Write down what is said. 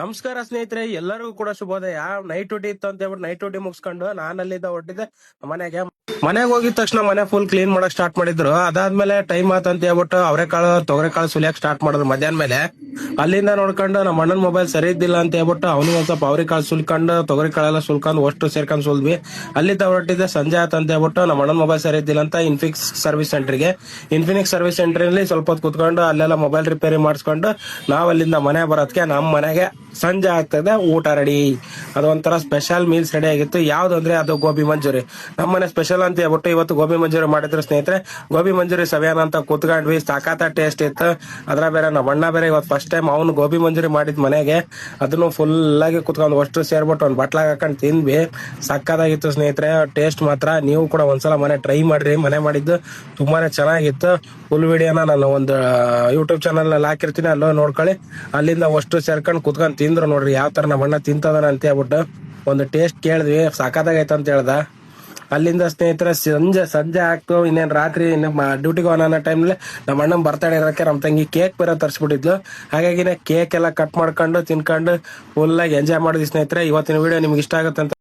ನಮಸ್ಕಾರ ಸ್ನೇಹಿತರೆ, ಎಲ್ಲರಿಗೂ ಕೂಡ ಶುಭೋದಯ. ನೈಟ್ ಡ್ಯೂಟಿ ಇತ್ತು ಅಂತ ಹೇಳ್ಬಿಟ್ಟು ನೈಟ್ ಡ್ಯೂಟಿ ಮುಗಿಸ್ಕೊಂಡು ನಾನು ಅಲ್ಲಿಂದ ಹೊರಟಿದ್ದೆ ಮನೆಗೆ ಹೋಗಿದ ತಕ್ಷಣ ಮನೆ ಫುಲ್ ಕ್ಲೀನ್ ಮಾಡಕ್ ಸ್ಟಾರ್ಟ್ ಮಾಡಿದ್ರು. ಅದಾದ್ಮೇಲೆ ಟೈಮ್ ಆತ ಅಂತ ಹೇಳ್ಬಿಟ್ಟು ಅವರೆಕಾಳು ತೊಗರೆಕಾಳು ಸುಲಿಯಕ್ ಸ್ಟಾರ್ಟ್ ಮಾಡಿದ್ರು ಮಧ್ಯಾಹ್ನ ಮೇಲೆ. ಅಲ್ಲಿಂದ ನೋಡ್ಕೊಂಡು ನಮ್ಮ ಅಣ್ಣನ ಮೊಬೈಲ್ ಸರಿ ಇದ್ದಿಲ್ಲ ಅಂತ ಹೇಳ್ಬಿಟ್ಟು ಅವನಿಗೆ ಒಂದ್ ಸ್ವಲ್ಪ ಅವರೆಕಾಳು ಸುಲ್ಕೊಂಡು ತೊಗರಿಕಾಳೆಲ್ಲ ಸುಲ್ಕೊಂಡು ಅಷ್ಟು ಸೇರ್ಕೊಂಡು ಸುಲ್ದ್ವಿ. ಅಲ್ಲಿಂದ ಹೊರಟಿದ್ದೆ ಸಂಜೆ ಆತ ಅಂತ ಹೇಳ್ಬಿಟ್ಟು ನಮ್ಮ ಅಣ್ಣನ ಮೊಬೈಲ್ ಸರಿ ಇದ್ದಿಲ್ಲ ಅಂತ ಇನ್ಫಿನಿಕ್ಸ್ ಸರ್ವಿಸ್ ಸೆಂಟರ್ ನಲ್ಲಿ ಸ್ವಲ್ಪ ಹೊತ್ತು ಕುತ್ಕೊಂಡು ಅಲ್ಲೆಲ್ಲ ಮೊಬೈಲ್ ರಿಪೇರಿ ಮಾಡಿಸ್ಕೊಂಡು ನಾವ್ ಅಲ್ಲಿಂದ ಮನೆ ಬರೋದಕ್ಕೆ ನಮ್ಮ ಮನೆಗೆ ಸಂಜೆ ಆಗ್ತದೆ. ಊಟ ರೆಡಿ, ಅದೊಂಥರ ಸ್ಪೆಷಲ್ ಮೀಲ್ಸ್ ರೆಡಿ ಆಗಿತ್ತು. ಯಾವ್ದು ಅಂದ್ರೆ ಅದು ಗೋಬಿ ಮಂಚೂರಿ. ನಮ್ಮನೆ ಸ್ಪೆಷಲ್ ಅಂತ ಹೇಳ್ಬಿಟ್ಟು ಇವತ್ತು ಗೋಬಿ ಮಂಚೂರಿ ಮಾಡಿದ್ರು ಸ್ನೇಹಿತರೆ. ಗೋಬಿ ಮಂಚೂರಿ ಸವಿಯಾನ ಅಂತ ಕೂತ್ಕೊಂಡ್ವಿ, ಸಾಕಾತ ಟೇಸ್ಟ್ ಇತ್ತು. ಅದ್ರ ಬೇರೆ ನಮ್ಮ ಅಣ್ಣ ಬೇರೆ ಇವತ್ತು ಫಸ್ಟ್ ಟೈಮ್ ಅವ್ನು ಗೋಬಿ ಮಂಚೂರಿ ಮಾಡಿದ್ ಮನೆಗೆ. ಅದನ್ನು ಫುಲ್ ಆಗಿ ಕುತ್ಕೊಂಡು ಅಷ್ಟು ಸೇರ್ಬಿಟ್ಟು ಒಂದು ಬಟ್ಲಾಗ ಹಾಕೊಂಡು ತಿಂದ್ವಿ. ಸಕ್ಕದಾಗಿತ್ತು ಸ್ನೇಹಿತರೆ, ಟೇಸ್ಟ್ ಮಾತ್ರ. ನೀವು ಕೂಡ ಒಂದ್ಸಲ ಮನೆ ಟ್ರೈ ಮಾಡ್ರಿ, ಮನೆ ಮಾಡಿದ್ದು ತುಂಬಾನೇ ಚೆನ್ನಾಗಿತ್ತು. ಫುಲ್ ವಿಡಿಯೋನ ನಾನು ಒಂದು ಯೂಟ್ಯೂಬ್ ಚಾನಲ್ ನಲ್ಲಿ ಹಾಕಿರ್ತೀನಿ, ಅಲ್ಲೋ ನೋಡ್ಕೊಳ್ಳಿ. ಅಲ್ಲಿಂದ ಅಷ್ಟು ಸೇರ್ಕೊಂಡು ಕುತ್ಕೊಂಡು ತಿಂದ್ರು ನೋಡ್ರಿ ಯಾವ ತರ ನಮ್ಮ ಅಣ್ಣ ತಿಂತದಾನ ಅಂತ ಹೇಳ್ಬಿಟ್ಟು ಒಂದು ಟೇಸ್ಟ್ ಕೇಳಿದ್ವಿ. ಸಾಕಾದಾಗೈತೆ ಅಂತ ಹೇಳ್ದ. ಅಲ್ಲಿಂದ ಸ್ನೇಹಿತರೆ ಸಂಜೆ ಆಗ್ತು. ಇನ್ನೇನ್ ರಾತ್ರಿ ಡ್ಯೂಟಿಗೆ ಅನ್ನೋ ಟೈಮ್ನಲ್ಲಿ ನಮ್ಮ ಅಣ್ಣನ ಬರ್ತಡೇ ಇರೋಕೆ ನಮ್ಮ ತಂಗಿ ಕೇಕ್ ಬೇರೆ ತರಿಸ್ಬಿಟ್ಟಿದ್ಲು. ಹಾಗಾಗಿ ಕೇಕ್ ಎಲ್ಲ ಕಟ್ ಮಾಡ್ಕೊಂಡು ತಿನ್ಕೊಂಡು ಫುಲ್ ಆಗಿ ಎಂಜಾಯ್ ಮಾಡಿದ್ವಿ ಸ್ನೇಹಿತರೆ. ಇವತ್ತಿನ ವಿಡಿಯೋ ನಿಮ್ಗೆ ಇಷ್ಟ ಆಗುತ್ತೆ ಅಂತ